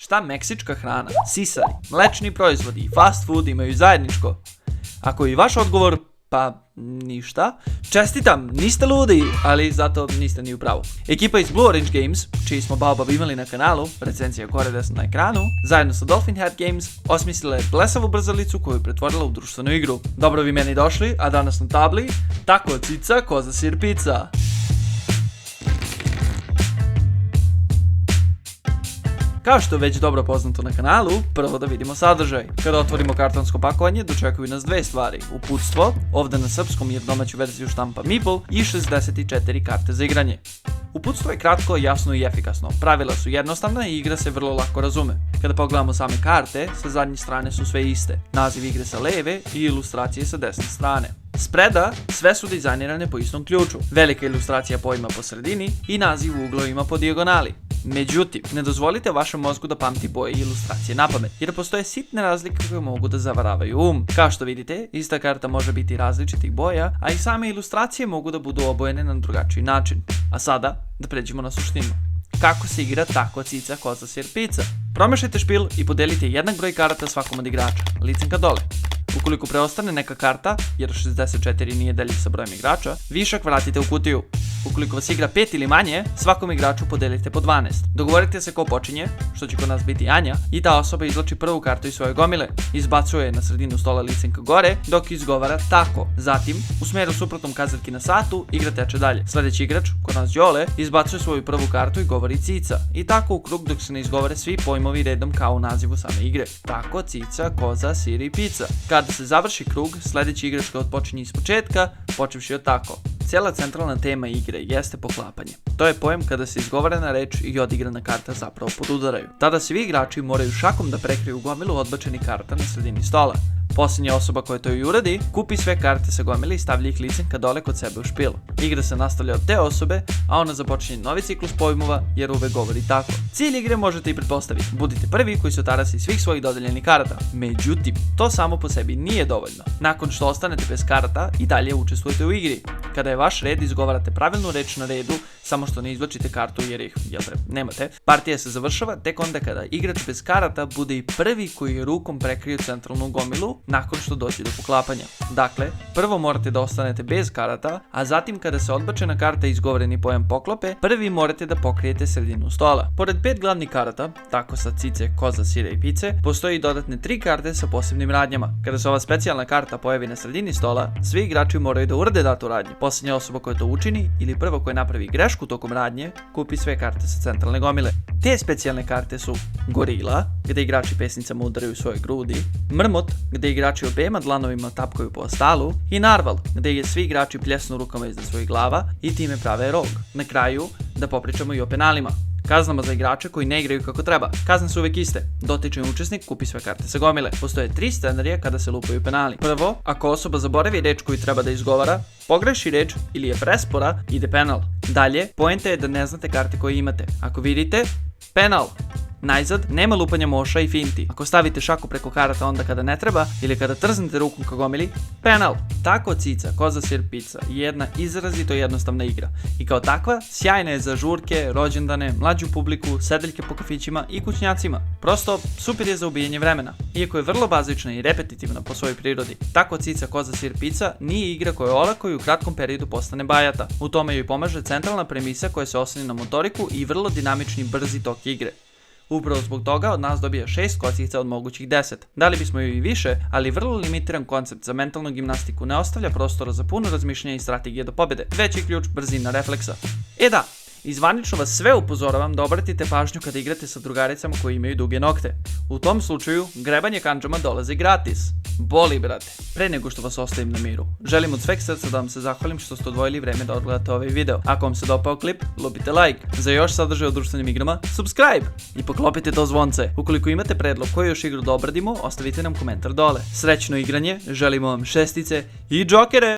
Šta meksička hrana, sisari, mlečni proizvodi i fast food imaju zajedničko? Ako je vaš odgovor, pa ništa, čestitam, niste ludi, ali zato niste ni u pravu. Ekipa iz Blue Orange Games, čiji smo Baobab imali na kanalu, recenzija gore desno na ekranu, zajedno sa Dolphin Head Games, osmislila je blesavu brzalicu koju je pretvorila u društvenu igru. Dobro vi meni došli, a danas na tabli, tako cica, koza, sir, pizza. Kao što je već dobro poznato na kanalu, prvo da vidimo sadržaj. Kada otvorimo kartonsko pakovanje, dočekuju nas dve stvari. Uputstvo, ovde na srpskom jer domaću verziju štampa Meeple, i 64 karte za igranje. Uputstvo je kratko, jasno i efikasno. Pravila su jednostavna i igra se vrlo lako razume. Kada pogledamo same karte, sa zadnje strane su sve iste. Naziv igre sa leve i ilustracije sa desne strane. Spreda, sve su dizajnirane po istom ključu. Velika ilustracija pojma po sredini i naziv u uglovima po dijagonali. Međutim, ne dozvolite vašem mozgu da pamti boje i ilustracije napamet, jer postoje sitne razlike koje mogu da zavaravaju um. Kao što vidite, ista karta može biti različitih boja, a i same ilustracije mogu da budu obojene na drugačiji način. A sada, da pređemo na suštinu. Kako se igra tako cica, koza, sir, pizza? Promešajte špil i podelite jednak broj karata svakom od igrača, licem ka dole. Ukoliko preostane neka karta, jer 64 nije deljiv sa brojem igrača, višak vratite u kutiju. Ukoliko vas igra 5 ili manje, svakom igraču podelite po 12. Dogovorite se ko počinje, što će kod nas biti Anja, i ta osoba izvlači prvu kartu iz svoje gomile, izbacuje je na sredinu stola licem ka gore, dok izgovara tako. Zatim, u smeru suprotnom kazaljki na satu, igra teče dalje. Sljedeći igrač, kod nas Đole, izbacuje svoju prvu kartu i govori cica. I tako u krug dok se ne izgovore svi pojmovi redom kao u nazivu same igre. Tako, cica, koza, sir i pizza. Kada se završi krug, sljedeći igrač odpočinje iz početka, počevši od tako. Cijela centralna tema igre jeste poklapanje. To je pojam kada se izgovorena reč i odigrana karta zapravo podudaraju. Tada svi igrači moraju šakom da prekriju gomilu odbačenih karta na sredini stola. Posljednja osoba koja to i uradi, kupi sve karte sa gomile i stavlja ih licem ka dole kod sebe u špil. Igra se nastavlja od te osobe, a ona započinje novi ciklus pojmova jer uvek govori tako. Cilj igre možete i pretpostaviti. Budite prvi koji se otarasi svih svojih dodeljenih karata. Međutim, to samo po sebi nije dovoljno. Nakon što ostanete bez karata, i dalje učestvujete u igri. Kada je vaš red, izgovarate pravilnu reč na redu, samo što ne izvlačite kartu jer ih, nemate. Partija se završava tek onda kada igrač bez karata bude i prvi koji je rukom prekrio centralnu gomilu nakon što dođe do poklapanja. Dakle, prvo morate da ostanete bez karata, a zatim kada se odbačena karta i izgovoreni pojam poklope, prvi morate da pokrijete sredinu stola. Pored 5 glavnih karata, tako sa cice, koza, sira i pice, postoji i dodatne 3 karte sa posebnim radnjama. Kada se ova specijalna karta pojavi na sredini stola, svi igrači moraju da urade datu radnju. Posljednja osoba koja to učini ili prvo koja napravi grešku tokom radnje, kupi sve karte sa centralne gomile. Te specijalne karte su gorila, gde igrači pesnicama udaraju svoje grudi, mrmot, gde igrači obema dlanovima tapkaju po stalu, i narval, gde svi igrači pljesnu rukama iznad svojih glava i time prave rog. Na kraju, da popričamo i o penalima. Kaznama za igrače koji ne igraju kako treba. Kazne su uvek iste. Dotični učesnik kupi sve karte sa gomile. Postoje 3 scenarija kada se lupaju penali. Prvo, ako osoba zaboravi reč koju treba da izgovara, pogreši reč ili je prespora, ide penal. Dalje, poenta je da ne znate karte koje imate. Ako vidite, penal. Najzad, nema lupanja moša i finti. Ako stavite šaku preko karata onda kada ne treba ili kada trznete rukom ka gomili, penal. Tako cica, koza, sir, pizza je jedna izrazito jednostavna igra. I kao takva, sjajna je za žurke, rođendane, mlađu publiku, sedeljke po kafićima i kućnjacima. Prosto, super je za ubijanje vremena. Iako je vrlo bazična i repetitivna po svojoj prirodi, tako cica, koza, sir, pizza nije igra koja je olako i u kratkom periodu postane bajata. U tome joj pomaže centralna premisa koja se oslanja na motoriku i vrlo dinamični brzi tok igre. Upravo zbog toga od nas dobija 6 kockica od mogućih 10. Dali bismo joj i više, ali vrlo limitiran koncept za mentalnu gimnastiku ne ostavlja prostora za puno razmišljanja i strategije do pobjede. Veći ključ, brzina refleksa. Da, izvanično vas sve upozoravam da obratite pažnju kada igrate sa drugaricama koji imaju duge nokte. U tom slučaju, grebanje kandžama dolazi gratis. Boli, brate. Pre nego što vas ostavim na miru, želim od sveg srca da vam se zahvalim što ste odvojili vreme da odgledate ovaj video. Ako vam se dopao klip, lupite like. Za još sadržaja o društvenim igrama, subscribe! I poklopite to zvonce. Ukoliko imate predlog koju još igru da obradimo, ostavite nam komentar dole. Srećno igranje, želimo vam šestice i džokere!